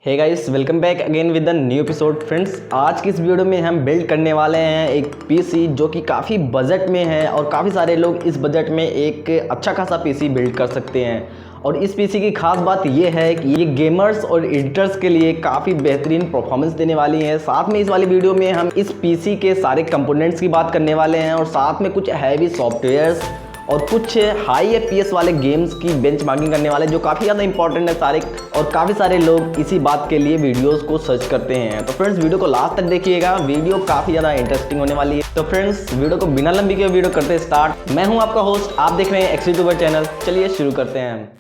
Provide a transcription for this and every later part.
Hey guys, welcome back again with the new episode. Friends, आज की इस video में हम बिल्ड करने वाले हैं एक पीसी जो कि काफ़ी बजट में है और काफ़ी सारे लोग इस बजट में एक अच्छा खासा पीसी बिल्ड कर सकते हैं। और इस पीसी की खास बात ये है कि ये गेमर्स और एडिटर्स के लिए काफ़ी बेहतरीन परफॉर्मेंस देने वाली है। साथ में इस वाली वीडियो में हम इस पीसी के सारे कंपोनेंट्स की बात करने वाले हैं और साथ में कुछ हैवी सॉफ्टवेयर्स और कुछ हाई एफपीएस वाले गेम्स की बेंचमार्किंग करने वाले जो काफ़ी ज़्यादा इंपॉर्टेंट है सारे, और काफ़ी सारे लोग इसी बात के लिए वीडियोस को सर्च करते हैं। तो फ्रेंड्स, वीडियो को लास्ट तक देखिएगा, वीडियो काफ़ी ज़्यादा इंटरेस्टिंग होने वाली है। तो फ्रेंड्स, वीडियो को बिना लंबी के वीडियो करते स्टार्ट। मैं हूं आपका होस्ट, आप देख रहे हैं एक्स यूट्यूबर चैनल। चलिए शुरू करते हैं।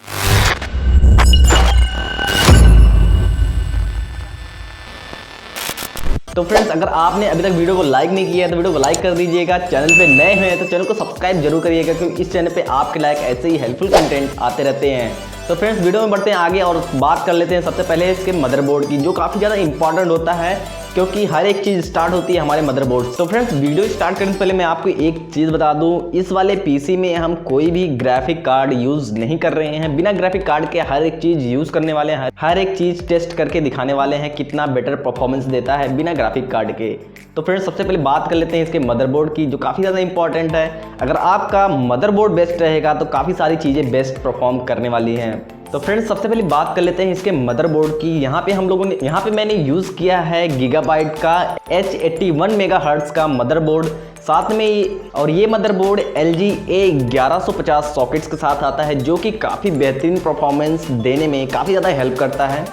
तो फ्रेंड्स, अगर आपने अभी तक वीडियो को लाइक नहीं किया है तो वीडियो को लाइक कर दीजिएगा। चैनल पे नए हैं तो चैनल को सब्सक्राइब जरूर करिएगा, क्योंकि इस चैनल पे आपके लायक ऐसे ही हेल्पफुल कंटेंट आते रहते हैं। तो फ्रेंड्स, वीडियो में बढ़ते हैं आगे और बात कर लेते हैं सबसे पहले इसके मदरबोर्ड की, जो काफ़ी ज़्यादा इंपॉर्टेंट होता है क्योंकि हर एक चीज़ स्टार्ट होती है हमारे मदरबोर्ड। तो फ्रेंड्स, वीडियो स्टार्ट करने से पहले मैं आपको एक चीज़ बता दूं, इस वाले पीसी में हम कोई भी ग्राफिक कार्ड यूज़ नहीं कर रहे हैं। बिना ग्राफिक कार्ड के हर एक चीज़ यूज़ करने वाले हैं, हर एक चीज़ टेस्ट करके दिखाने वाले हैं कितना बेटर परफॉर्मेंस देता है बिना ग्राफिक कार्ड के। तो फ्रेंड्स, सबसे पहले बात कर लेते हैं इसके मदरबोर्ड की, जो काफ़ी ज़्यादा इंपॉर्टेंट है। अगर आपका मदरबोर्ड बेस्ट रहेगा तो काफ़ी सारी चीज़ें बेस्ट परफॉर्म करने वाली हैं। तो फ्रेंड्स, सबसे पहले बात कर लेते हैं इसके मदरबोर्ड की। यहाँ पे मैंने यूज़ किया है गीगाबाइट का H81 मेगाहर्ट्ज़ का मदरबोर्ड। साथ में और ये मदरबोर्ड LG A1150 सॉकेट्स के साथ आता है, जो कि काफ़ी बेहतरीन परफॉर्मेंस देने में काफ़ी ज़्यादा हेल्प करता है।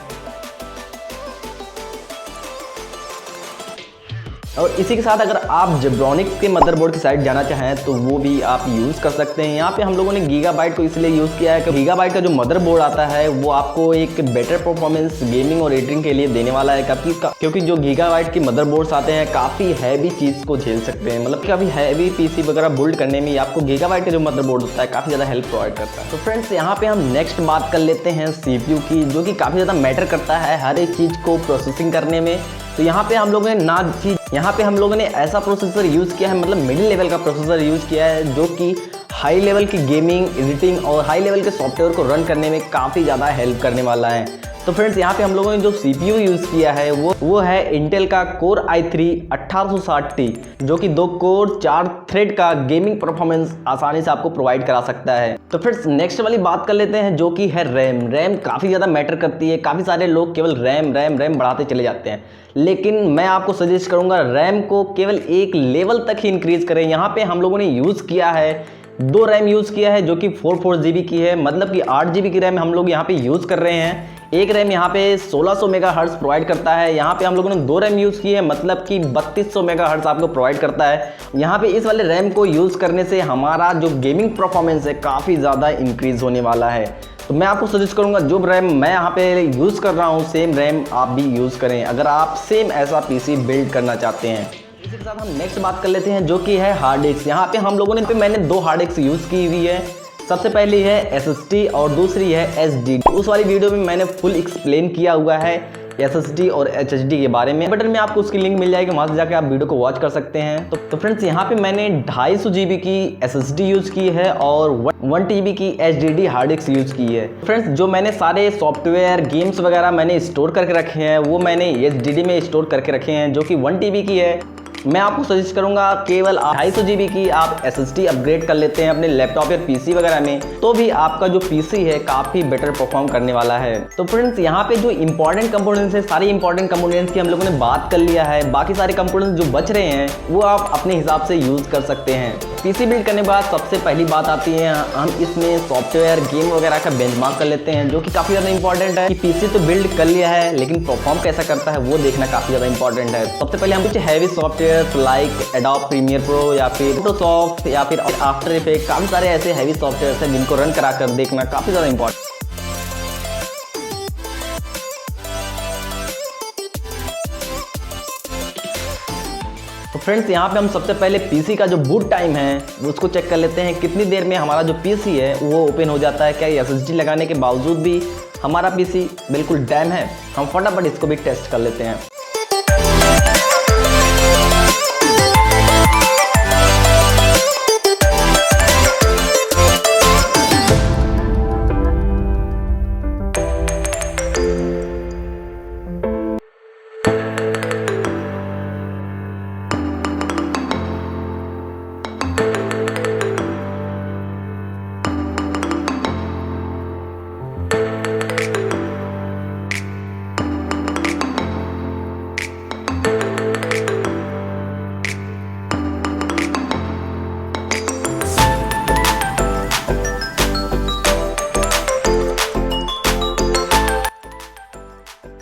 और इसी के साथ अगर आप जेब्रॉनिक्स के मदरबोर्ड की साइड जाना चाहें तो वो भी आप यूज़ कर सकते हैं। यहाँ पे हम लोगों ने गीगाबाइट को इसलिए यूज़ किया है कि गीगाबाइट का जो मदरबोर्ड आता है वो आपको एक बेटर परफॉर्मेंस गेमिंग और एडिटिंग के लिए देने वाला है, क्योंकि जो गीगाबाइट के मदरबोर्ड्स आते हैं काफ़ी हैवी चीज़ को झेल सकते हैं। मतलब काफ़ी हैवी पीसी वगैरह बिल्ड करने में आपको गीगाबाइट का जो मदरबोर्ड होता है काफ़ी ज़्यादा हेल्प प्रोवाइड करता है। तो फ्रेंड्स, यहाँ पे हम नेक्स्ट बात कर लेते हैं CPU की, जो कि काफ़ी ज़्यादा मैटर करता है हर एक चीज़ को प्रोसेसिंग करने में। तो यहाँ पे हम लोगों ने ऐसा प्रोसेसर यूज़ किया है, मतलब मिडिल लेवल का प्रोसेसर यूज़ किया है, जो कि हाई लेवल की गेमिंग, एडिटिंग और हाई लेवल के सॉफ्टवेयर को रन करने में काफ़ी ज़्यादा हेल्प करने वाला है। तो फ्रेंड्स, यहाँ पे हम लोगों ने जो CPU यूज़ किया है वो है इंटेल का Core i3 1860T, जो कि 2 कोर 4 थ्रेड का गेमिंग परफॉर्मेंस आसानी से आपको प्रोवाइड करा सकता है। तो फ्रेंड्स, नेक्स्ट वाली बात कर लेते हैं, जो कि है रैम काफ़ी ज़्यादा मैटर करती है। काफ़ी सारे लोग केवल रैम बढ़ाते चले जाते हैं, लेकिन मैं आपको सजेस्ट करूँगा रैम को केवल एक लेवल तक ही इंक्रीज़ करें। यहाँ पे हम लोगों ने यूज़ किया है 2 रैम यूज़ किया है, जो कि 4 GB की है, मतलब कि 8 GB की रैम हम लोग यहाँ पे यूज़ कर रहे हैं। एक रैम यहाँ पे 1600 मेगाहर्ट्ज़ प्रोवाइड करता है। यहाँ पे हम लोगों ने 2 रैम यूज़ की है, मतलब कि 3200 मेगाहर्ट्ज़ आपको प्रोवाइड करता है। यहाँ पे इस वाले रैम को यूज़ करने से हमारा जो गेमिंग परफॉर्मेंस है काफ़ी ज़्यादा इंक्रीज़ होने वाला है। तो मैं आपको सजेस्ट करूँगा जो रैम मैं यहाँ पे यूज़ कर रहा हूँ सेम रैम आप भी यूज़ करें, अगर आप सेम ऐसा पीसी बिल्ड करना चाहते हैं। इसी के साथ हम नेक्स्ट बात कर लेते हैं, जो कि है हार्ड डिस्क। यहाँ पे हम लोगों ने मैंने 2 हार्ड डिस्क यूज़ की हुई है। सबसे पहली है SSD और दूसरी है SSD। उस वाली वीडियो में मैंने फुल एक्सप्लेन किया हुआ है SSD और HDD के बारे में, बटन में आपको उसकी लिंक मिल जाएगी, वहाँ से जाकर आप वीडियो को वॉच कर सकते हैं। तो फ्रेंड्स, यहाँ पे मैंने 250 GB की SSD यूज़ की है और 1 TB की HDD हार्ड डिस्क यूज़ की है। फ्रेंड्स, जो मैंने सारे सॉफ्टवेयर गेम्स वगैरह मैंने स्टोर करके रखे हैं वो मैंने HDD में स्टोर करके रखे हैं, जो कि 1 TB की है। मैं आपको सजेस्ट करूंगा केवल 250 GB की आप SSD अपग्रेड कर लेते हैं अपने लैपटॉप या पीसी वगैरह में, तो भी आपका जो पीसी है काफ़ी बेटर परफॉर्म करने वाला है। तो फ्रेंड्स, यहाँ पे जो इंपॉर्टेंट कंपोनेंट्स है, सारे इंपॉर्टेंट कंपोनेंट्स की हम लोगों ने बात कर लिया है। बाकी सारे कंपोनेंट्स जो बच रहे हैं वो आप अपने हिसाब से यूज़ कर सकते हैं। पीसी बिल्ड करने के बाद सबसे पहली बात आती है, हम इसमें सॉफ्टवेयर गेम वगैरह का बेंचमार्क कर लेते हैं, जो कि काफ़ी ज़्यादा इंपॉर्टेंट है कि पीसी तो बिल्ड कर लिया है लेकिन परफॉर्म कैसा करता है वो देखना काफ़ी ज़्यादा इंपॉर्टेंट है। सबसे पहले हम कुछ heavy software like Adobe Premiere Pro या फिर फोटोशॉप या फिर आफ्टर इफेक्ट, काफ़ी सारे ऐसे हैवी सॉफ्टवेयर हैं जिनको रन करा कर देखना काफ़ी ज़्यादा इंपॉर्टेंट। तो फ्रेंड्स, यहाँ पे हम सबसे पहले पीसी का जो बूट टाइम है उसको चेक कर लेते हैं, कितनी देर में हमारा जो पीसी है वो ओपन हो जाता है। क्या SSD लगाने के बावजूद भी हमारा पीसी बिल्कुल डैम है? हम फटाफट इसको भी टेस्ट कर लेते हैं।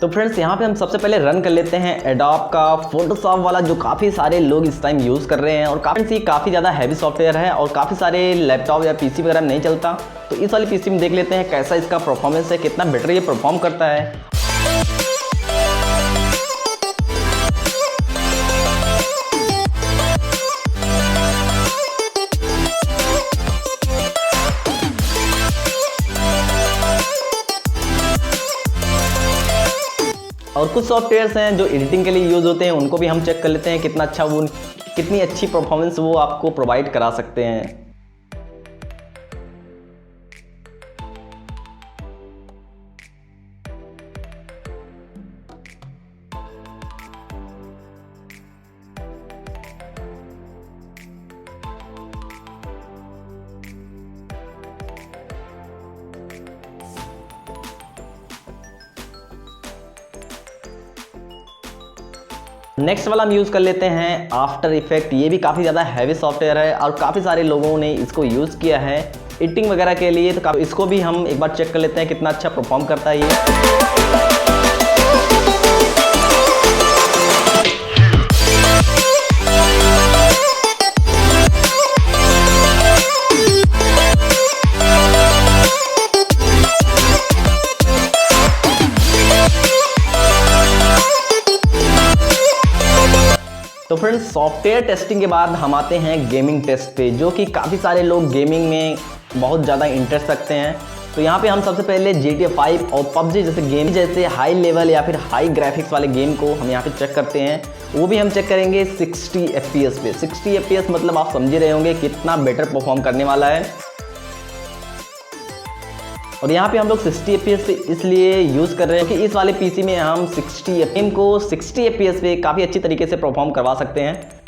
तो फ्रेंड्स यहाँ पे हम सबसे पहले रन कर लेते हैं एडोब का फोटोशॉप वाला, जो काफ़ी सारे लोग इस टाइम यूज़ कर रहे हैं और काफ़ी ज़्यादा हैवी सॉफ्टवेयर है और काफ़ी सारे लैपटॉप या पीसी वगैरह नहीं चलता। तो इस वाली पीसी में देख लेते हैं कैसा इसका परफॉर्मेंस है, कितना बेटर ये परफॉर्म करता है। और कुछ सॉफ्टवेयर्स हैं जो एडिटिंग के लिए यूज़ होते हैं, उनको भी हम चेक कर लेते हैं कितनी अच्छी परफॉर्मेंस वो आपको प्रोवाइड करा सकते हैं। नेक्स्ट वाला हम यूज़ कर लेते हैं आफ्टर इफेक्ट। ये भी काफ़ी ज़्यादा हैवी सॉफ्टवेयर है और काफ़ी सारे लोगों ने इसको यूज़ किया है एडिटिंग वगैरह के लिए। तो इसको भी हम एक बार चेक कर लेते हैं कितना अच्छा परफॉर्म करता है ये। तो फ्रेंड्स सॉफ्टवेयर टेस्टिंग के बाद हम आते हैं गेमिंग टेस्ट पे, जो कि काफ़ी सारे लोग गेमिंग में बहुत ज़्यादा इंटरेस्ट रखते हैं। तो यहाँ पे हम सबसे पहले GTA 5 और PUBG जैसे गेम जैसे हाई लेवल या फिर हाई ग्राफिक्स वाले गेम को हम यहाँ पे चेक करते हैं। वो भी हम चेक करेंगे 60 FPS पे। 60 FPS मतलब आप समझ रहे होंगे कितना बेटर परफॉर्म करने वाला है। और यहाँ पे हम लोग 60 FPS पे इसलिए यूज़ कर रहे हैं कि इस वाले पीसी में हम 60 FPS को 60 FPS पे काफ़ी अच्छी तरीके से परफॉर्म करवा सकते हैं।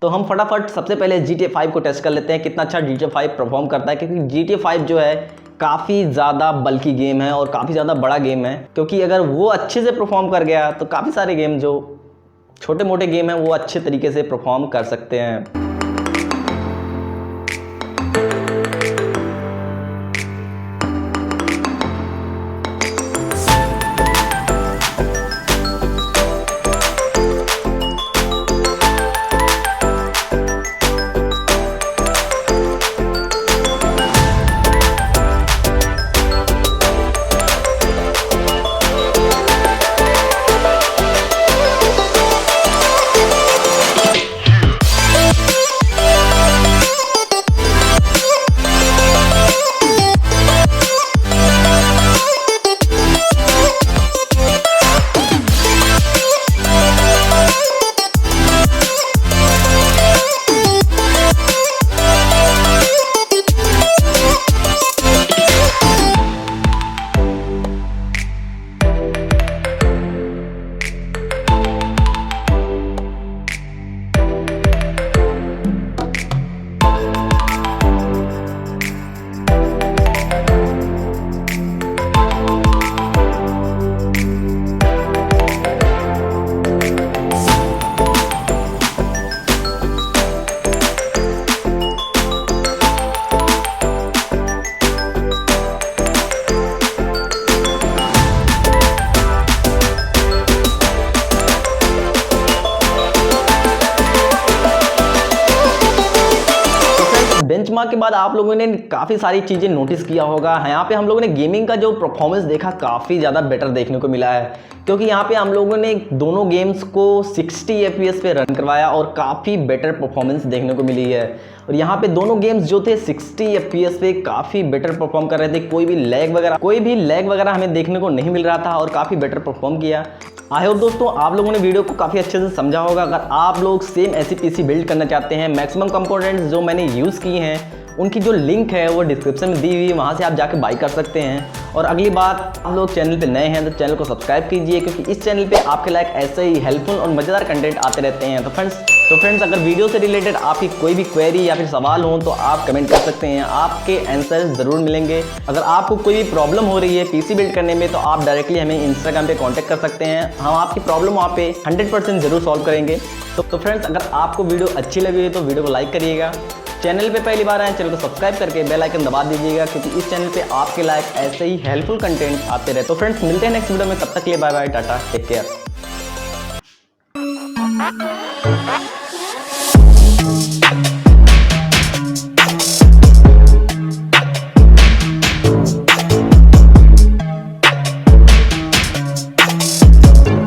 तो हम फटाफट सबसे पहले GTA 5 को टेस्ट कर लेते हैं कितना अच्छा GTA 5 परफॉर्म करता है, क्योंकि GTA 5 जो है काफ़ी ज़्यादा बल्कि गेम है और काफ़ी ज़्यादा बड़ा गेम है। क्योंकि अगर वो अच्छे से परफॉर्म कर गया तो काफ़ी सारे गेम जो छोटे मोटे गेम हैं वो अच्छे तरीके से परफॉर्म कर सकते हैं। के बाद आप लोगों ने काफ़ी सारी चीज़ें नोटिस किया होगा। यहाँ पे हम लोगों ने गेमिंग का जो परफॉर्मेंस देखा काफ़ी ज़्यादा बेटर देखने को मिला है, क्योंकि यहाँ पे हम लोगों ने दोनों गेम्स को 60 FPS पे रन करवाया और काफ़ी बेटर परफॉर्मेंस देखने को मिली है। और यहाँ पे दोनों गेम्स जो थे 60 FPS पे काफ़ी बेटर परफॉर्म कर रहे थे, कोई भी लैग वगैरह हमें देखने को नहीं मिल रहा था और काफ़ी बेटर परफॉर्म किया। आई होप दोस्तों आप लोगों ने वीडियो को काफ़ी अच्छे से समझा होगा। अगर आप लोग सेम ऐसी पीसी बिल्ड करना चाहते हैं, मैक्सिमम कंपोनेंट्स जो मैंने यूज़ किए हैं उनकी जो लिंक है वो डिस्क्रिप्शन में दी हुई है, वहाँ से आप जाके बाई कर सकते हैं। और अगली बात, आप लोग चैनल पे नए हैं तो चैनल को सब्सक्राइब कीजिए, क्योंकि इस चैनल पे आपके लायक ऐसे ही हेल्पफुल और मज़ेदार कंटेंट आते रहते हैं। तो फ्रेंड्स अगर वीडियो से रिलेटेड आपकी कोई भी क्वेरी या फिर सवाल हो तो आप कमेंट कर सकते हैं, आपके आंसर ज़रूर मिलेंगे। अगर आपको कोई भी प्रॉब्लम हो रही है पीसी बिल्ड करने में तो आप डायरेक्टली हमें इंस्टाग्राम पे कांटेक्ट कर सकते हैं, हम आपकी प्रॉब्लम वहाँ पे 100% ज़रूर सॉल्व करेंगे। तो फ्रेंड्स अगर आपको वीडियो अच्छी लगी तो वीडियो को लाइक करिएगा, चैनल पे पहली बार आए चैनल को सब्सक्राइब करके बेल आइकन दबा दीजिएगा, क्योंकि इस चैनल पे आपके लायक ऐसे ही हेल्पफुल कंटेंट आते रहे। तो फ्रेंड्स मिलते हैं नेक्स्ट वीडियो में, तब तक के लिए bye bye, tata, take care.